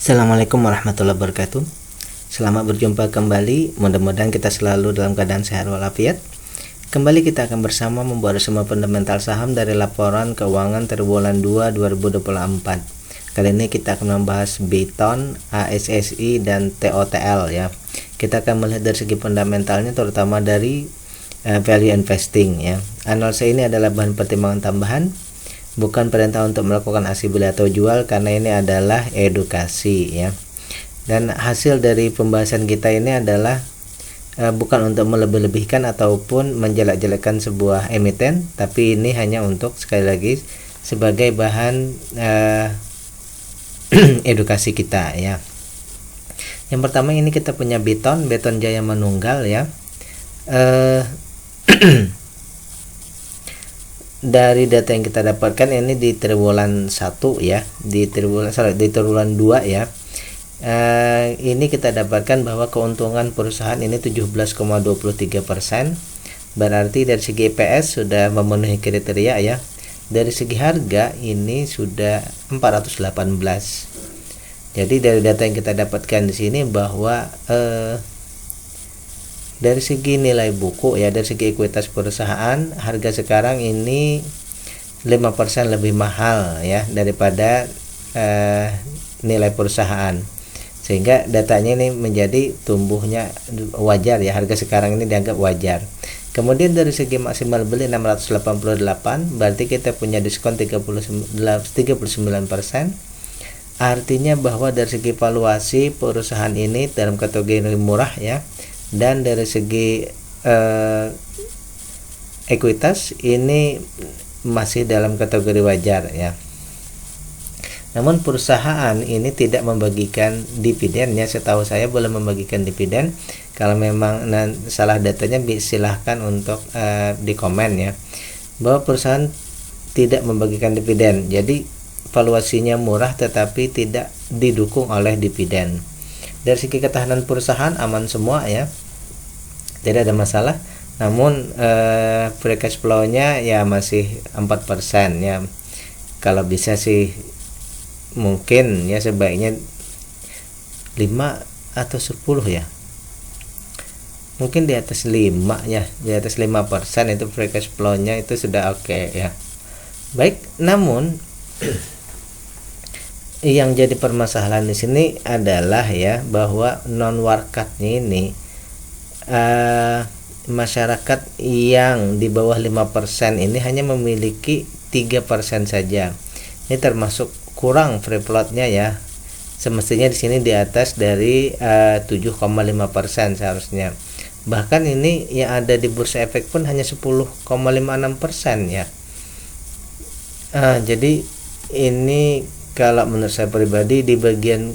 Assalamualaikum warahmatullahi wabarakatuh. Selamat berjumpa kembali. Mudah-mudahan kita selalu dalam keadaan sehat walafiat. Kembali kita akan bersama membuat resume fundamental saham dari laporan keuangan triwulan 2 2024. Kali ini kita akan membahas Byton, ASSI dan TOTL ya. Kita akan melihat dari segi fundamentalnya, terutama dari value investing ya. Analisa ini adalah bahan pertimbangan tambahan, bukan perintah untuk melakukan aksi beli atau jual, karena ini adalah edukasi ya. Dan hasil dari pembahasan kita ini adalah bukan untuk melebih-lebihkan ataupun menjelek-jelekan sebuah emiten, tapi ini hanya untuk, sekali lagi, sebagai bahan edukasi kita ya. Yang pertama ini kita punya Byton Jaya Manunggal ya. Dari data yang kita dapatkan ini di triwulan 1 ya, di triwulan 2 ya. Ini kita dapatkan bahwa keuntungan perusahaan ini 17,23%. Berarti dari segi EPS sudah memenuhi kriteria ya. Dari segi harga ini sudah 418. Jadi dari data yang kita dapatkan di sini bahwa dari segi nilai buku ya, dari segi ekuitas perusahaan, harga sekarang ini 5% lebih mahal ya daripada nilai perusahaan. Sehingga datanya ini menjadi tumbuhnya wajar ya, harga sekarang ini dianggap wajar. Kemudian dari segi maksimal beli 688, berarti kita punya diskon 39%. Artinya bahwa dari segi valuasi perusahaan ini dalam kategori murah ya. Dan dari segi ekuitas ini masih dalam kategori wajar ya. Namun perusahaan ini tidak membagikan dividen ya, setahu saya belum membagikan dividen. Kalau memang salah datanya silahkan untuk di komen ya, bahwa perusahaan tidak membagikan dividen. Jadi valuasinya murah tetapi tidak didukung oleh dividen. Dari segi ketahanan perusahaan aman semua ya, tidak ada masalah. Namun free cash flow-nya ya masih 4% ya. Kalau bisa sih mungkin ya sebaiknya 5 atau 10 ya. Mungkin di atas 5 ya, di atas 5% itu free cash flow-nya itu sudah oke ya. Baik, namun yang jadi permasalahan di sini adalah ya, bahwa non warkatnya ini masyarakat yang di bawah 5% ini hanya memiliki 3% saja. Ini termasuk kurang free float-nya ya. Semestinya di sini di atas dari 7,5% seharusnya. Bahkan ini yang ada di Bursa Efek pun hanya 10,56% ya. Jadi ini kalau menurut saya pribadi di bagian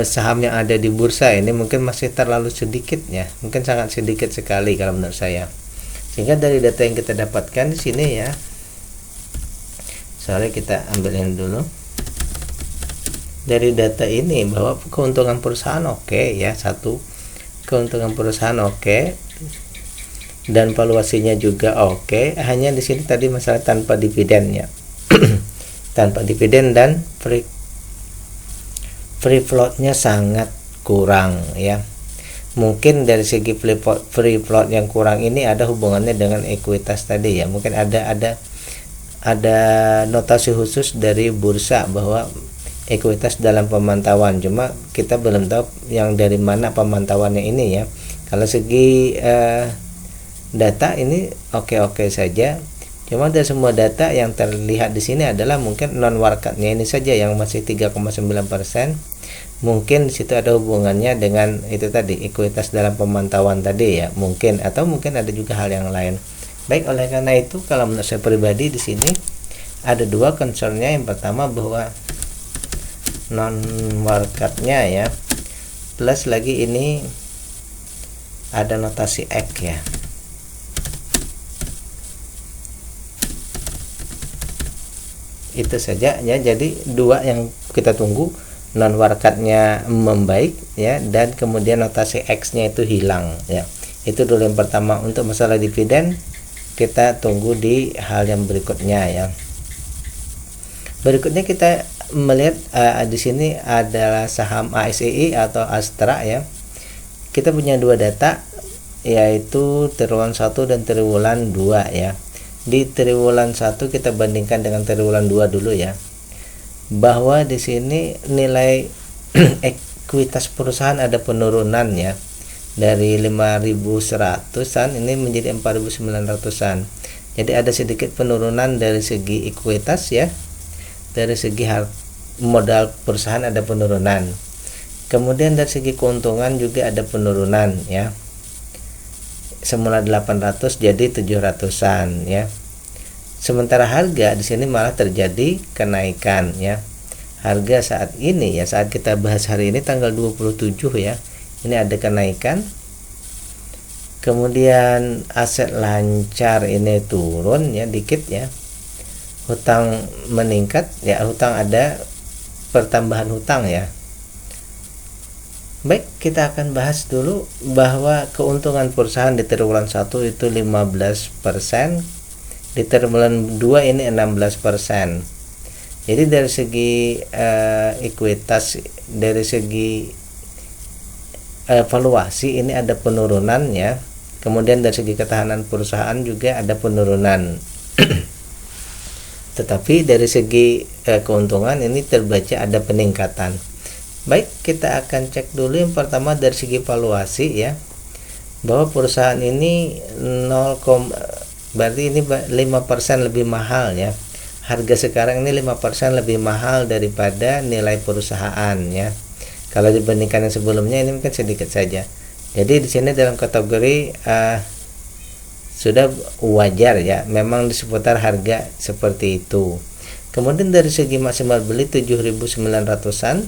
saham yang ada di bursa ini mungkin masih terlalu sedikit ya, mungkin sangat sedikit sekali kalau menurut saya. Sehingga dari data yang kita dapatkan di sini ya, sorry kita ambilin dulu. Dari data ini bahwa keuntungan perusahaan oke ya, satu, keuntungan perusahaan oke, dan valuasinya juga oke. Hanya di sini tadi masalah tanpa dividen ya. Tanpa dividen dan free float-nya sangat kurang ya. Mungkin dari segi free float yang kurang ini ada hubungannya dengan ekuitas tadi ya. Mungkin ada notasi khusus dari bursa bahwa ekuitas dalam pemantauan, cuma kita belum tahu yang dari mana pemantauannya ini ya. Kalau segi data ini oke-oke saja. Cuma dari semua data yang terlihat di sini adalah mungkin non warkatnya ini saja yang masih 3,9%. Mungkin di situ ada hubungannya dengan itu tadi, ekuitas dalam pemantauan tadi ya, mungkin, atau mungkin ada juga hal yang lain. Baik, oleh karena itu kalau menurut saya pribadi di sini ada dua concernnya. Yang pertama bahwa non warkatnya ya, plus lagi ini ada notasi X ya. Itu saja ya. Jadi dua yang kita tunggu, non warkatnya membaik ya, dan kemudian notasi X-nya itu hilang ya. Itu dulu yang pertama. Untuk masalah dividen kita tunggu di hal yang berikutnya ya. Berikutnya kita melihat di sini adalah saham ASEI atau Astra ya. Kita punya dua data, yaitu triwulan 1 dan triwulan 2 ya. Di triwulan 1 kita bandingkan dengan triwulan 2 dulu ya. Bahwa di sini nilai ekuitas perusahaan ada penurunan ya. Dari 5.100-an ini menjadi 4.900-an. Jadi ada sedikit penurunan dari segi ekuitas ya. Dari segi modal perusahaan ada penurunan. Kemudian dari segi keuntungan juga ada penurunan ya. Semula 800 jadi 700-an ya. Sementara harga di sini malah terjadi kenaikan ya. Harga saat ini ya, saat kita bahas hari ini tanggal 27 ya. Ini ada kenaikan. Kemudian aset lancar ini turun ya dikit ya. Hutang meningkat ya, hutang ada pertambahan hutang ya. Baik, kita akan bahas dulu bahwa keuntungan perusahaan di triwulan 1 itu 15%, di triwulan 2 ini 16%. Jadi dari segi ekuitas, dari segi valuasi ini ada penurunan ya. Kemudian dari segi ketahanan perusahaan juga ada penurunan. Tetapi dari segi keuntungan ini terbaca ada peningkatan. Baik, kita akan cek dulu yang pertama dari segi valuasi ya. Bahwa perusahaan ini berarti ini 5% lebih mahal ya. Harga sekarang ini 5% lebih mahal daripada nilai perusahaan ya. Kalau dibandingkan yang sebelumnya ini mungkin sedikit saja. Jadi di sini dalam kategori sudah wajar ya, memang di seputar harga seperti itu. Kemudian dari segi maksimal beli 7.900-an,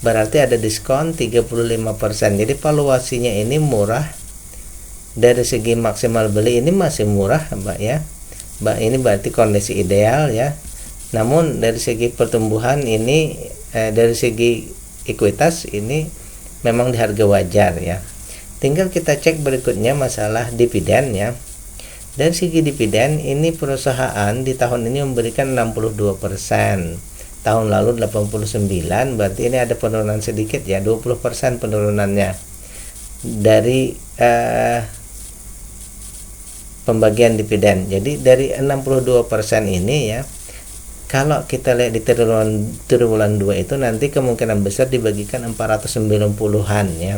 berarti ada diskon 35%. Jadi valuasinya ini murah. Dari segi maksimal beli ini masih murah Mbak ya. Mbak, ini berarti kondisi ideal ya. Namun dari segi pertumbuhan ini dari segi ekuitas ini memang di harga wajar ya. Tinggal kita cek berikutnya masalah dividen ya. Dari segi dividen ini perusahaan di tahun ini memberikan 62%. Tahun lalu 89, berarti ini ada penurunan sedikit ya, 20% penurunannya. Dari pembagian dividen. Jadi dari 62% ini ya, kalau kita lihat di triwulan 2 itu nanti kemungkinan besar dibagikan 490-an ya.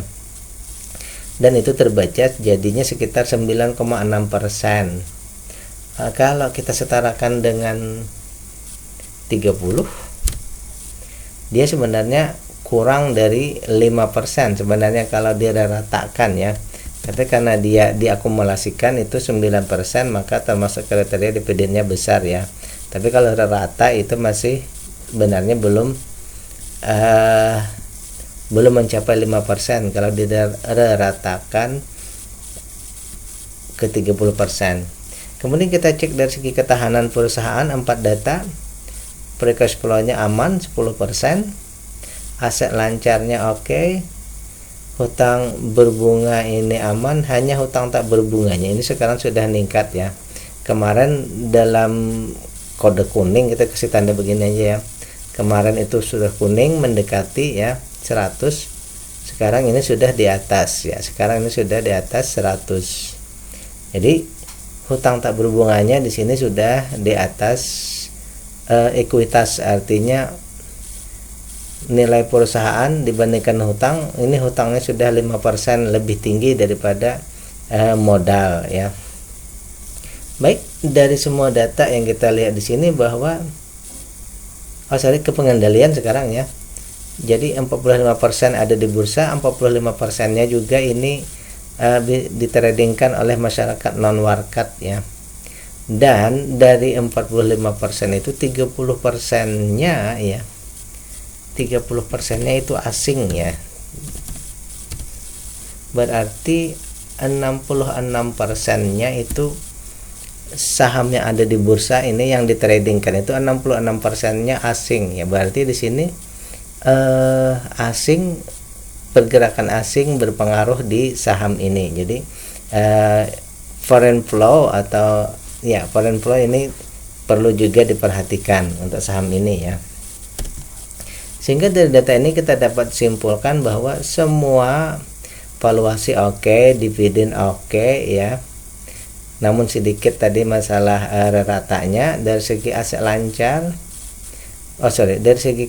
Dan itu terbaca jadinya sekitar 9,6%. Kalau kita setarakan dengan 30, dia sebenarnya kurang dari 5% sebenarnya kalau dia ratakan ya. Tapi karena dia diakumulasikan itu 9%, maka termasuk kriteria dividennya besar ya. Tapi kalau rata itu masih sebenarnya belum mencapai 5% kalau diratakan ke 30%. Kemudian kita cek dari segi ketahanan perusahaan 4 data. Free cash flow-nya aman 10%. Aset lancarnya oke. Hutang berbunga ini aman, hanya hutang tak berbunganya ini sekarang sudah meningkat ya. Kemarin dalam kode kuning kita kasih tanda begini aja ya. Kemarin itu sudah kuning mendekati ya 100. Sekarang ini sudah di atas ya. Sekarang ini sudah di atas 100. Jadi hutang tak berbunganya di sini sudah di atas ekuitas, artinya nilai perusahaan dibandingkan hutang, ini hutangnya sudah 5% lebih tinggi daripada modal ya. Baik, dari semua data yang kita lihat di sini bahwa ke pengendalian sekarang ya. Jadi 45% ada di bursa, 45%-nya juga ini ditradingkan oleh masyarakat non warkat ya. Dan dari 45% itu 30%-nya ya, 30%-nya itu asing ya. Berarti 66%-nya itu saham yang ada di bursa ini yang ditradingkan itu 66%-nya asing ya. Berarti di sini asing, pergerakan asing berpengaruh di saham ini. Jadi foreign flow atau ya foreign flow ini perlu juga diperhatikan untuk saham ini ya. Sehingga dari data ini kita dapat simpulkan bahwa semua valuasi oke, dividen oke ya. Namun sedikit tadi masalah ratanya. Dari segi aset lancar, dari segi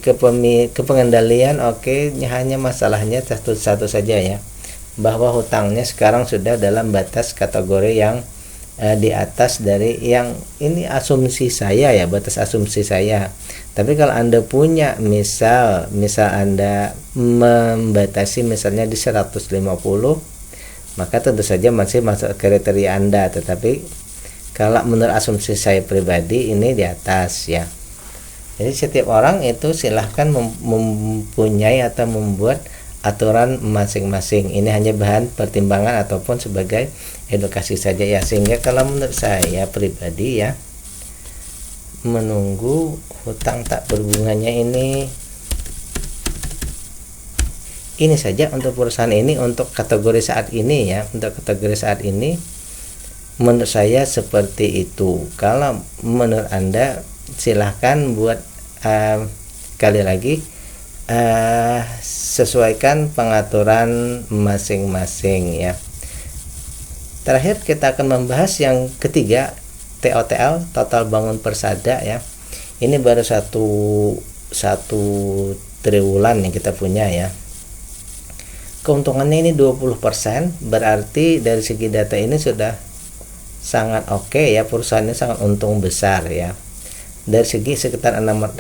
kepengendalian oke, hanya masalahnya satu saja ya, bahwa hutangnya sekarang sudah dalam batas kategori yang di atas dari yang ini asumsi saya ya, batas asumsi saya. Tapi kalau Anda punya misal Anda membatasi misalnya di 150, maka tentu saja masih masuk kriteria Anda. Tetapi kalau menurut asumsi saya pribadi ini di atas ya. Jadi setiap orang itu silahkan mempunyai atau membuat aturan masing-masing. Ini hanya bahan pertimbangan ataupun sebagai edukasi saja ya. Sehingga kalau menurut saya pribadi ya, menunggu hutang tak berbunganya ini saja untuk perusahaan ini, untuk kategori saat ini ya. Untuk kategori saat ini menurut saya seperti itu. Kalau menurut Anda silahkan buat sekali lagi sesuaikan pengaturan masing-masing ya. Terakhir kita akan membahas yang ketiga, TOTL, total bangun persada ya. Ini baru satu triwulan yang kita punya ya. Keuntungannya ini 20%, berarti dari segi data ini sudah sangat oke ya, perusahaannya sangat untung besar ya. Dari segi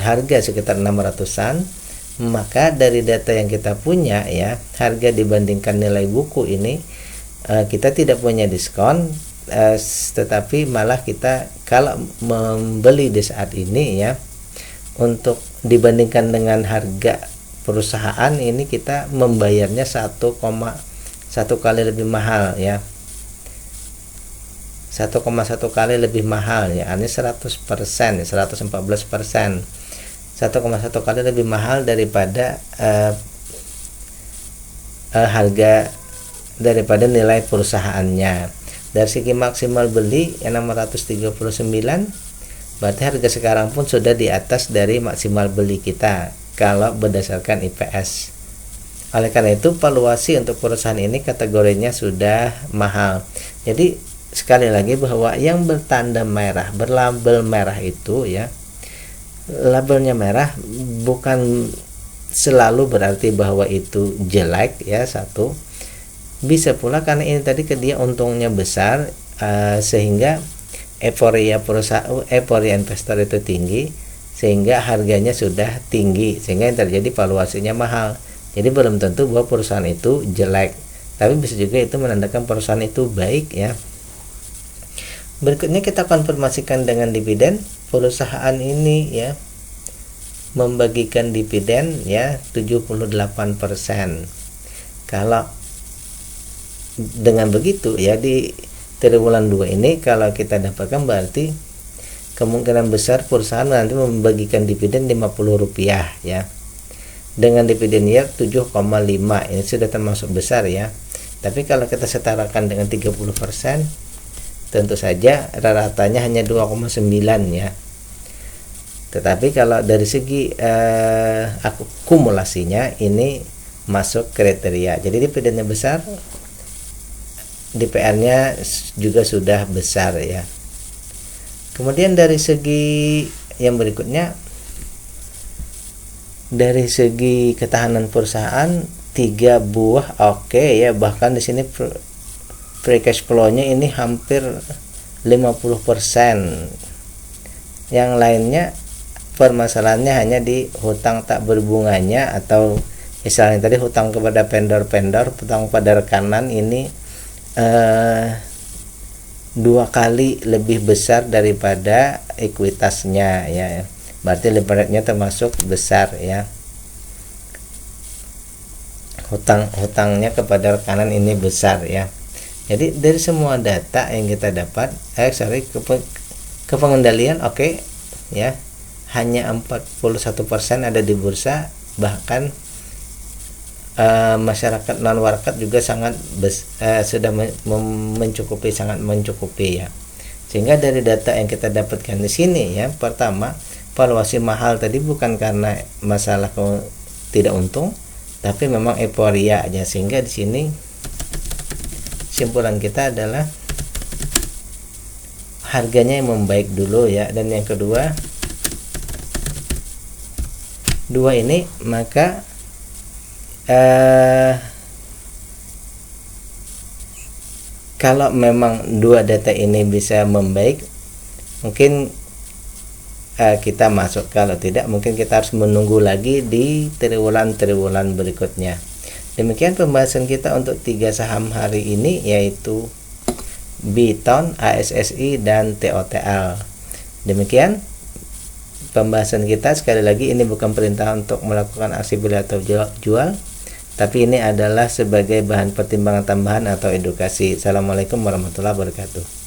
harga sekitar 600-an, maka dari data yang kita punya ya, harga dibandingkan nilai buku ini kita tidak punya diskon, tetapi malah kita kalau membeli di saat ini ya, untuk dibandingkan dengan harga perusahaan ini kita membayarnya 1,1 kali lebih mahal ya, 1,1 kali lebih mahal ya, ini 100%, 114%, 1,1 kali lebih mahal daripada harga daripada nilai perusahaannya. Dari segi maksimal beli yang 639, berarti harga sekarang pun sudah di atas dari maksimal beli kita kalau berdasarkan IPS. Oleh karena itu valuasi untuk perusahaan ini kategorinya sudah mahal. Jadi sekali lagi bahwa yang bertanda merah, berlabel merah itu ya, labelnya merah bukan selalu berarti bahwa itu jelek ya, satu. Bisa pula karena ini tadi dia untungnya besar, sehingga euforia investor itu tinggi, sehingga harganya sudah tinggi, sehingga yang terjadi valuasinya mahal. Jadi belum tentu bahwa perusahaan itu jelek, tapi bisa juga itu menandakan perusahaan itu baik ya. Berikutnya kita konfirmasikan dengan dividen. Perusahaan ini ya membagikan dividen ya 78%. Kalau dengan begitu ya, di triwulan 2 ini kalau kita dapatkan berarti kemungkinan besar perusahaan nanti membagikan dividen Rp50 ya, dengan dividen yield 7,5. ini sudah termasuk besar ya. Tapi kalau kita setarakan dengan 30%, tentu saja ratanya hanya 2,9 ya. Tetapi kalau dari segi akumulasinya ini masuk kriteria. Jadi dividennya besar, DPR-nya juga sudah besar ya. Kemudian dari segi yang berikutnya, dari segi ketahanan perusahaan 3 buah oke ya, bahkan di sini free cash flow-nya ini hampir 50%. Yang lainnya permasalahannya hanya di hutang tak berbunganya, atau misalnya tadi hutang kepada vendor-vendor, hutang pada rekanan ini 2 kali lebih besar daripada ekuitasnya ya, berarti leverage-nya termasuk besar ya. Hutangnya kepada rekanan ini besar ya. Jadi dari semua data yang kita dapat, kepengendalian oke ya, hanya 41% ada di bursa, bahkan masyarakat non warkat juga sangat sudah mencukupi, sangat mencukupi ya. Sehingga dari data yang kita dapatkan di sini ya, pertama valuasi mahal tadi bukan karena masalah tidak untung, tapi memang euforia aja. Sehingga di sini simpulan kita adalah harganya yang membaik dulu ya. Dan yang kedua, dua ini maka kalau memang dua data ini bisa membaik, mungkin kita masuk. Kalau tidak, mungkin kita harus menunggu lagi di triwulan berikutnya. Demikian pembahasan kita untuk 3 saham hari ini, yaitu Biton, ASSI, dan TOTL. Demikian pembahasan kita. Sekali lagi, ini bukan perintah untuk melakukan aksi beli atau jual, tapi ini adalah sebagai bahan pertimbangan tambahan atau edukasi. Assalamualaikum warahmatullahi wabarakatuh.